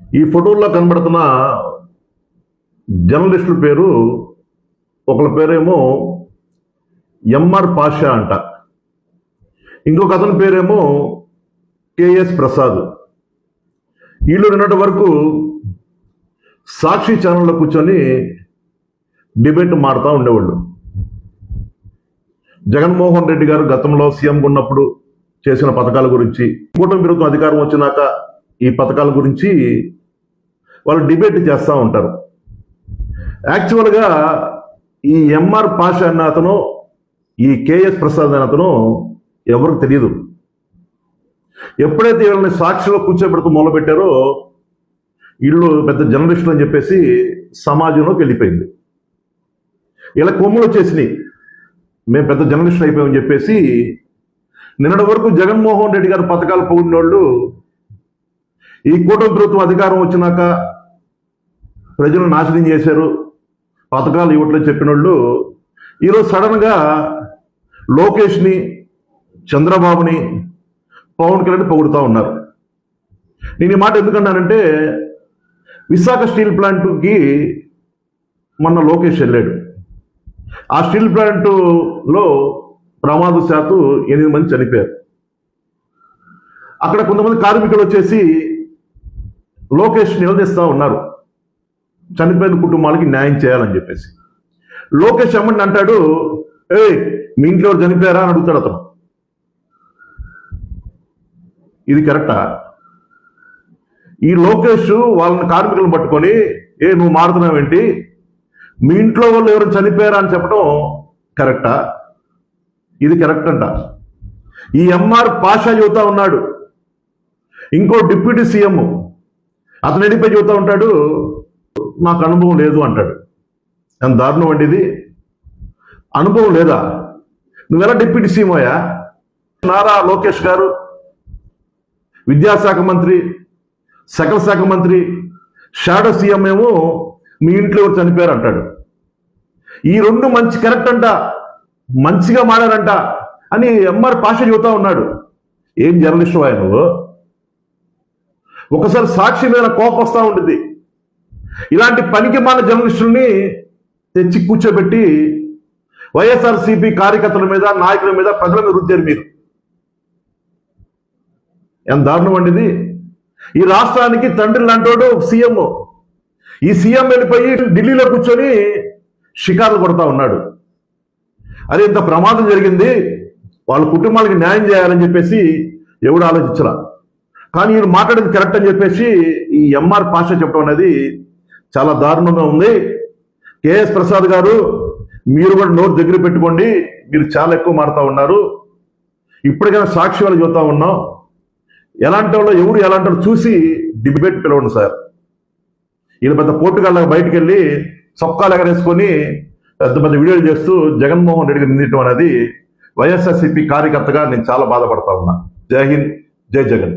ఈ ఫోటోల్లో కనబడుతున్న జర్నలిస్టుల పేరు, ఒకళ్ళ పేరేమో ఎంఆర్ పాషా అంట, ఇంకొక అతని పేరేమో కేఎస్ ప్రసాద్. వీళ్ళు నిన్నటి వరకు సాక్షి ఛానల్లో కూర్చొని డిబేట్ మాడుతూ ఉండేవాళ్ళు. జగన్మోహన్ రెడ్డి గారు గతంలో సీఎం ఉన్నప్పుడు చేసిన పథకాల గురించి, కూటమి ప్రభుత్వం అధికారం వచ్చినాక ఈ పథకాల గురించి వాళ్ళు డిబేట్ చేస్తూ ఉంటారు. యాక్చువల్గా ఈ ఎంఆర్ పాషా అన్న అతను, ఈ కేఎస్ ప్రసాద్ అన్న అతను ఎవరికి తెలియదు. ఎప్పుడైతే వీళ్ళని సాక్షిలో కూర్చోబెడుతూ మొదలుపెట్టారో వీళ్ళు పెద్ద జర్నలిస్టులు అని చెప్పేసి సమాజంలోకి వెళ్ళిపోయింది. ఇలా కొమ్ములు వచ్చేసినాయి, మేము పెద్ద జర్నలిస్టులు అయిపోయామని చెప్పేసి. నిన్నటి వరకు జగన్మోహన్ రెడ్డి గారి పథకాలు పొగిడిన వాళ్ళు, ఈ కూటమి ప్రభుత్వం అధికారం వచ్చినాక ప్రజలను నాశనం చేశారు, పథకాలు ఇవ్వట్లేదు చెప్పిన వాళ్ళు ఈరోజు సడన్గా లోకేష్ని, చంద్రబాబుని, పవన్ కళ్యాణ్ పొగుడుతూ ఉన్నారు. నేను ఈ మాట ఎందుకన్నానంటే, విశాఖ స్టీల్ ప్లాంట్కి మొన్న లోకేష్ వెళ్ళాడు. ఆ స్టీల్ ప్లాంట్లో ప్రమాదశాత్తు 8 మంది చనిపోయారు. అక్కడ కొంతమంది కార్మికులు వచ్చేసి లోకేష్ నిలదీస్తూ ఉన్నారు, చనిపోయిన కుటుంబాలకి న్యాయం చేయాలని చెప్పేసి. లోకేష్ అమ్మని అంటాడు, మీ ఇంట్లో చనిపోయారా అని అడుగుతాడు అతను. ఇది కరెక్టా? ఈ లోకేష్ వాళ్ళని కార్మికులను పట్టుకొని, నువ్వు మారుతున్నావేంటి, మీ ఇంట్లో వాళ్ళు ఎవరు చనిపోయారా అని చెప్పడం కరెక్టా? ఇది కరెక్ట్ అంట. ఈ ఎంఆర్ పాషా చెబుతా ఉన్నాడు, ఇంకో డిప్యూటీ సీఎం అతను ఎడిపోయి చెబుతా ఉంటాడు, నాకు అనుభవం లేదు అంటాడు. ఎంత దారుణం అండి ఇది. అనుభవం లేదా? నువ్వెలా డిప్యూటీ సీఎం అయ్యా? నారా లోకేష్ గారు విద్యాశాఖ మంత్రి, సకల శాఖ మంత్రి, షాడో సీఎం ఏమో మీ ఇంట్లో ఎవరు చనిపోయారు అంటాడు. ఈ రెండు మంచి కరెక్ట్ అంట, మంచిగా మాడారంట అని ఎంఆర్ పాషా చెబుతా ఉన్నాడు. ఏం జర్నలిస్టు ఆయన నువ్వు? ఒకసారి సాక్షి మీద కోపం వస్తూ ఉంటుంది. ఇలాంటి పనికి మాల జర్నలిస్టుల్ని తెచ్చి కూర్చోబెట్టి వైఎస్ఆర్సీపీ కార్యకర్తల మీద, నాయకుల మీద, ప్రజల మీద రుద్దారు మీరు. ఎంత దారుణం అండి ఇది. ఈ రాష్ట్రానికి తండ్రి లాంటోడు సీఎం. ఈ సీఎం వెళ్ళిపోయి ఢిల్లీలో కూర్చొని షికార్లు కొడతా ఉన్నాడు. అదే ఇంత ప్రమాదం జరిగింది, వాళ్ళ కుటుంబాలకి న్యాయం చేయాలని చెప్పేసి ఎవడు ఆలోచించరా. కానీ వీళ్ళు మాట్లాడేది కరెక్ట్ అని చెప్పేసి ఈ ఎంఆర్ పాషా చెప్పడం అనేది చాలా దారుణంగా ఉంది. కేఎస్ ప్రసాద్ గారు, మీరు కూడా నోరు దగ్గర పెట్టుకోండి, మీరు చాలా ఎక్కువ మారుతా ఉన్నారు. ఇప్పటికైనా సాక్షి వాళ్ళు చూస్తూ ఉన్నాం, ఎలాంటి వాళ్ళు ఎవరు ఎలాంటి వాళ్ళు చూసి డిబేట్ పిలవండి సార్. ఈయన పెద్ద పోర్టుగాళ్ళగా బయటకు వెళ్ళి చొక్కాలు ఎగరేసుకొని పెద్ద పెద్ద వీడియోలు చేస్తూ జగన్మోహన్ రెడ్డికి నిందించడం అనేది వైఎస్ఆర్సీపీ కార్యకర్తగా నేను చాలా బాధపడతా ఉన్నా. జై హింద్, జై జగన్.